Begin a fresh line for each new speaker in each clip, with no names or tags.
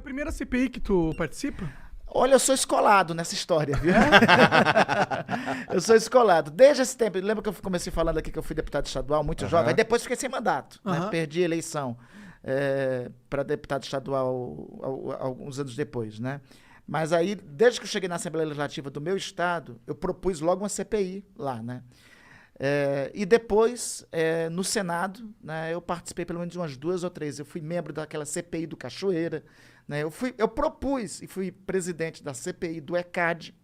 primeira CPI que tu participa?
Olha, eu sou escolado nessa história, viu? Eu sou escolado. Desde esse tempo, lembra que eu comecei falando aqui que eu fui deputado estadual muito jovem, aí depois fiquei sem mandato, né? Perdi a eleição para deputado estadual alguns anos depois, né? Mas aí, desde que eu cheguei na Assembleia Legislativa do meu estado, eu propus logo uma CPI lá, né? E depois, no Senado, né, eu participei pelo menos de umas 2 ou 3. Eu fui membro daquela CPI do Cachoeira, né? Eu propus e fui presidente da CPI do ECAD,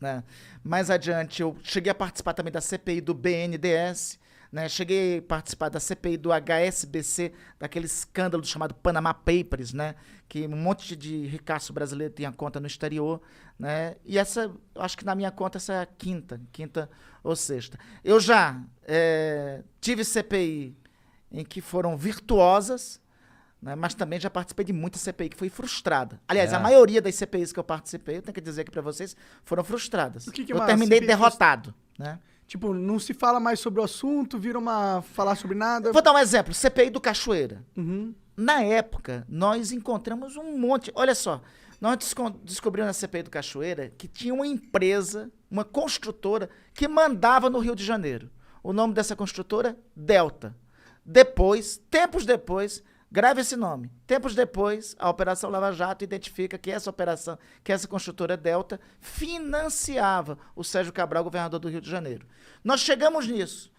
né? Mais adiante, eu cheguei a participar também da CPI do BNDES, né? Cheguei a participar da CPI do HSBC, daquele escândalo chamado Panama Papers, né? Que um monte de ricaço brasileiro tinha conta no exterior, né? E essa, acho que na minha conta, essa é a quinta ou sexta. Eu já tive CPI em que foram virtuosas, né? Mas também já participei de muita CPI que foi frustrada. Aliás, a maioria das CPIs que eu participei, eu tenho que dizer aqui para vocês, foram frustradas. Eu terminei derrotado, né?
Tipo, não se fala mais sobre o assunto, vira falar sobre nada.
Vou dar um exemplo, CPI do Cachoeira. Na época, nós encontramos um monte... Olha só, nós descobrimos na CPI do Cachoeira que tinha uma empresa, uma construtora, que mandava no Rio de Janeiro. O nome dessa construtora, Delta. Depois, tempos depois, grave esse nome, tempos depois, a Operação Lava Jato identifica que essa construtora Delta financiava o Sérgio Cabral, governador do Rio de Janeiro. Nós chegamos nisso.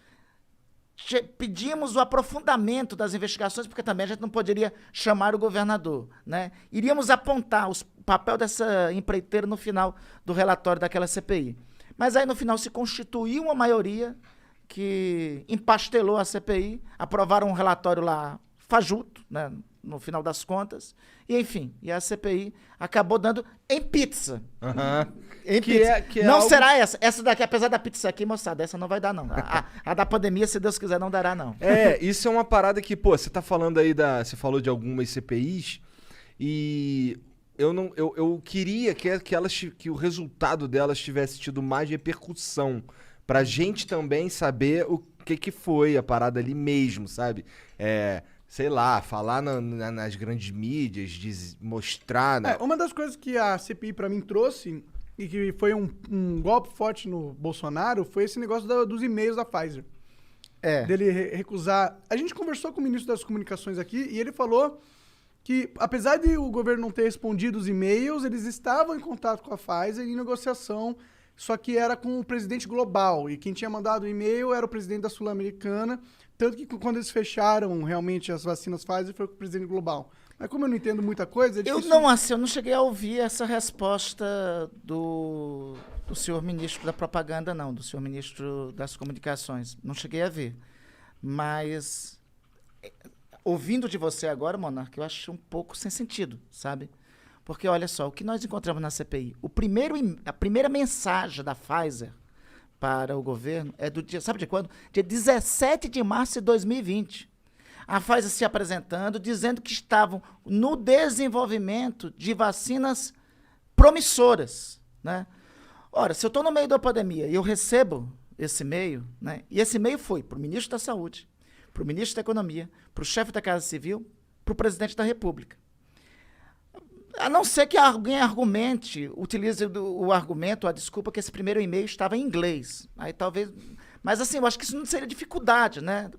Pedimos o aprofundamento das investigações, porque também a gente não poderia chamar o governador, né? Iríamos apontar o papel dessa empreiteira no final do relatório daquela CPI. Mas aí, no final, se constituiu uma maioria que empastelou a CPI, aprovaram um relatório lá fajuto, né, no final das contas, e enfim, e a CPI acabou dando em pizza. Em pizza. Não será essa. Essa daqui, apesar da pizza aqui, moçada, essa não vai dar, não. A da pandemia, se Deus quiser, não dará, não.
Isso é uma parada que, pô, você tá falando aí você falou de algumas CPIs, e eu queria que o resultado delas tivesse tido mais repercussão, pra gente também saber o que foi a parada ali mesmo, sabe? Sei lá, falar nas grandes mídias, mostrar... Né?
Uma das coisas que a CPI pra mim trouxe, e que foi um golpe forte no Bolsonaro, foi esse negócio dos e-mails da Pfizer. Dele recusar... A gente conversou com o ministro das Comunicações aqui, e ele falou que, apesar de o governo não ter respondido os e-mails, eles estavam em contato com a Pfizer em negociação, só que era com o presidente global, e quem tinha mandado o e-mail era o presidente da Sul-Americana, tanto que quando eles fecharam realmente as vacinas Pfizer foi com o presidente global. Mas como eu não entendo muita coisa...
Eu não cheguei a ouvir essa resposta do senhor ministro da propaganda, não, do senhor ministro das comunicações. Não cheguei a ver. Mas, ouvindo de você agora, Monarca, eu acho um pouco sem sentido, sabe? Porque, olha só, o que nós encontramos na CPI, a primeira mensagem da Pfizer para o governo é do dia, sabe de quando? Dia 17 de março de 2020. A Pfizer se apresentando, dizendo que estavam no desenvolvimento de vacinas promissoras, né? Ora, se eu estou no meio da pandemia e eu recebo esse e-mail, né? E esse e-mail foi para o ministro da Saúde, para o ministro da Economia, para o chefe da Casa Civil, para o presidente da República. A não ser que alguém utilize o argumento, a desculpa que esse primeiro e-mail estava em inglês. Aí talvez... Mas assim, eu acho que isso não seria dificuldade, né?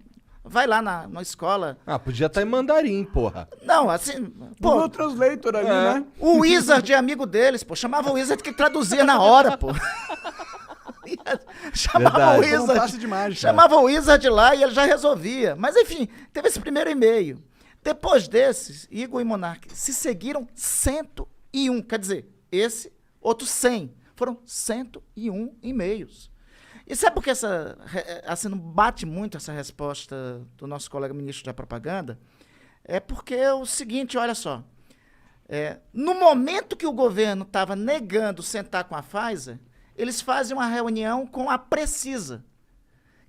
Vai lá na escola...
podia estar em mandarim, porra.
Não, assim...
Google Translator ali, né?
O Wizard é amigo deles, pô. Chamava o Wizard que traduzia na hora, pô. Chamava o Wizard. Chamava o Wizard lá e ele já resolvia. Mas enfim, teve esse primeiro e-mail. Depois desses, Igor e Monark se seguiram 101, quer dizer, esse, outro 100. Foram 101 e-mails. E sabe por que assim, não bate muito essa resposta do nosso colega ministro da Propaganda? É porque é o seguinte, olha só. No momento que o governo estava negando sentar com a Pfizer, eles fazem uma reunião com a Precisa,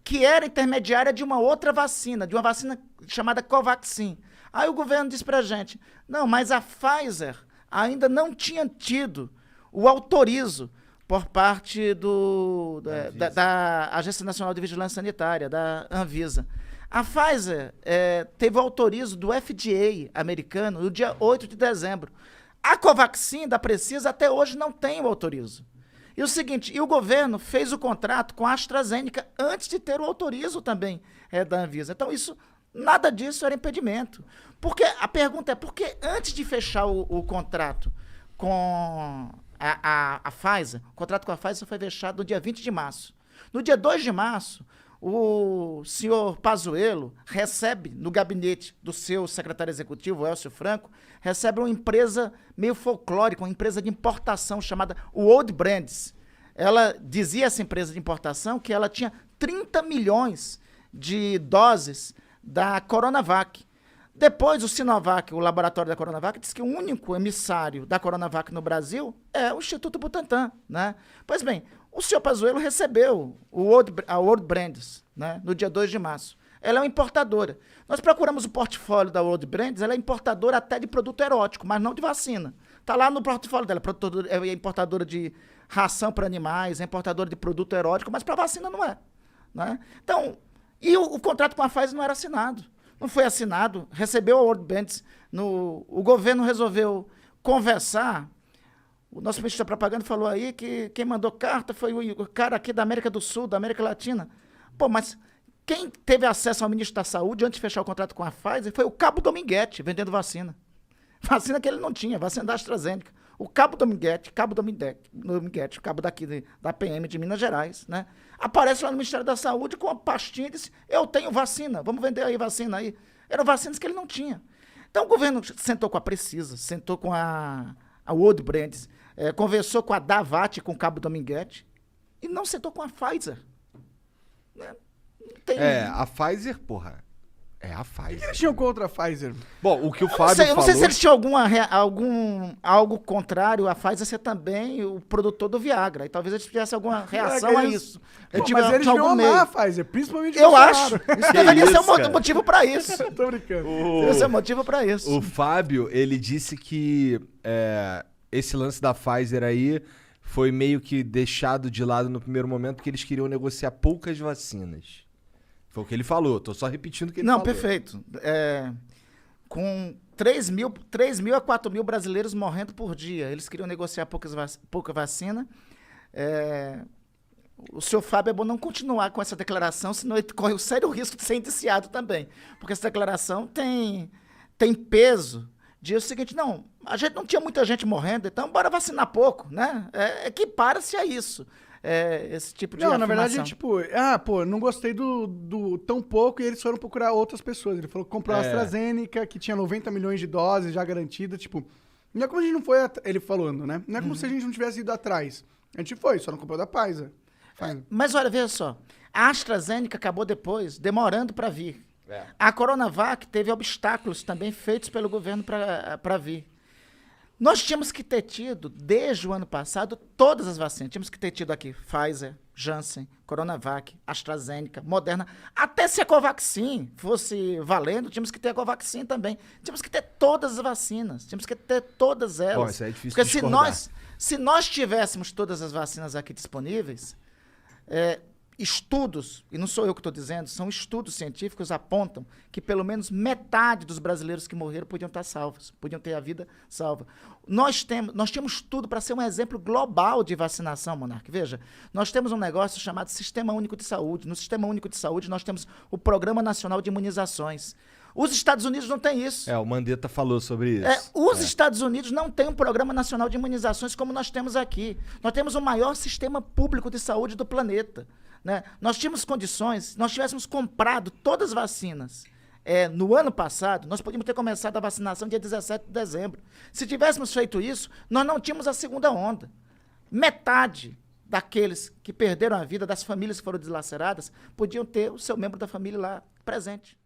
que era intermediária de uma outra vacina, de uma vacina chamada Covaxin. Aí o governo diz pra gente, não, mas a Pfizer ainda não tinha tido o autorizo por parte da Agência Nacional de Vigilância Sanitária, da Anvisa. A Pfizer teve o autorizo do FDA americano no dia 8 de dezembro. A Covaxin da Precisa até hoje não tem o autorizo. E o seguinte, o governo fez o contrato com a AstraZeneca antes de ter o autorizo também da Anvisa. Então, nada disso era impedimento. Porque a pergunta é, por que antes de fechar o contrato com a Pfizer, o contrato com a Pfizer foi fechado no dia 20 de março. No dia 2 de março, o senhor Pazuello recebe no gabinete do seu secretário executivo, Elcio Franco, recebe uma empresa meio folclórica, uma empresa de importação chamada World Brands. Ela dizia, essa empresa de importação, que ela tinha 30 milhões de doses da Coronavac. Depois, o Sinovac, o laboratório da Coronavac, disse que o único emissário da Coronavac no Brasil é o Instituto Butantan, né? Pois bem, o senhor Pazuello recebeu a World Brands, né, no dia 2 de março. Ela é uma importadora. Nós procuramos o portfólio da World Brands, ela é importadora até de produto erótico, mas não de vacina. Está lá no portfólio dela, é importadora de ração para animais, é importadora de produto erótico, mas para vacina não é, né? Então, e o contrato com a Pfizer não era assinado. Não foi assinado, recebeu a World Brands, o governo resolveu conversar. O nosso ministro da propaganda falou aí que quem mandou carta foi o cara aqui da América do Sul, da América Latina. Pô, mas quem teve acesso ao ministro da Saúde antes de fechar o contrato com a Pfizer foi o Cabo Dominguete, vendendo vacina. Vacina que ele não tinha, vacina da AstraZeneca. O Cabo Dominguete, o cabo daqui da PM de Minas Gerais, né? Aparece lá no Ministério da Saúde com uma pastinha e disse, eu tenho vacina, vamos vender aí vacina aí. Eram vacinas que ele não tinha. Então o governo sentou com a Precisa, sentou com a World Brands, conversou com a Davat, com o Cabo Dominguete, e não sentou com a Pfizer. Né?
A Pfizer, porra, é a Pfizer.
O que eles tinham contra a Pfizer?
Bom, o que o Fábio falou...
Eu não sei se eles tinham algo contrário a Pfizer ser também o produtor do Viagra, e talvez eles tivessem alguma reação a isso.
Mas eles deviam amar a Pfizer, principalmente
eu acho. Isso deveria ser um motivo para isso.
Tô brincando.
Deveria ser um motivo para isso.
O Fábio, ele disse que esse lance da Pfizer aí foi meio que deixado de lado no primeiro momento porque eles queriam negociar poucas vacinas. Foi o que ele falou, tô só repetindo o que ele falou.
Não, perfeito. Com 3 mil a 4 mil brasileiros morrendo por dia, eles queriam negociar pouca vacina. O senhor Fábio é bom não continuar com essa declaração, senão ele corre o sério risco de ser indiciado também. Porque essa declaração tem peso de o seguinte, não, a gente não tinha muita gente morrendo, então bora vacinar pouco, né? Equipara-se a isso. Esse tipo de afirmação.
Na verdade, tipo, não gostei do tão pouco e eles foram procurar outras pessoas. Ele falou que comprou a AstraZeneca, que tinha 90 milhões de doses já garantidas, tipo, não é como a gente não foi, ele falando, né? Não é como se a gente não tivesse ido atrás. A gente foi, só não comprou da Pfizer.
Mas olha, veja só, a AstraZeneca acabou depois demorando para vir. A Coronavac teve obstáculos também feitos pelo governo para vir. Nós tínhamos que ter tido, desde o ano passado, todas as vacinas. Tínhamos que ter tido aqui Pfizer, Janssen, Coronavac, AstraZeneca, Moderna. Até se a Covaxin fosse valendo, tínhamos que ter a Covaxin também. Tínhamos que ter todas as vacinas. Tínhamos que ter todas elas.
Bom, isso é difícil
porque
de
se nós tivéssemos todas as vacinas aqui disponíveis, estudos, e não sou eu que estou dizendo, são estudos científicos, apontam que pelo menos metade dos brasileiros que morreram podiam estar salvos, podiam ter a vida salva. Nós temos tudo para ser um exemplo global de vacinação, Monark. Veja, nós temos um negócio chamado Sistema Único de Saúde. No Sistema Único de Saúde, nós temos o Programa Nacional de Imunizações. Os Estados Unidos não têm isso.
O Mandetta falou sobre isso.
Os Estados Unidos não têm um Programa Nacional de Imunizações como nós temos aqui. Nós temos o maior sistema público de saúde do planeta. Né? Nós tínhamos condições, nós tivéssemos comprado todas as vacinas no ano passado, nós podíamos ter começado a vacinação dia 17 de dezembro. Se tivéssemos feito isso, nós não tínhamos a segunda onda. Metade daqueles que perderam a vida, das famílias que foram deslaceradas, podiam ter o seu membro da família lá presente.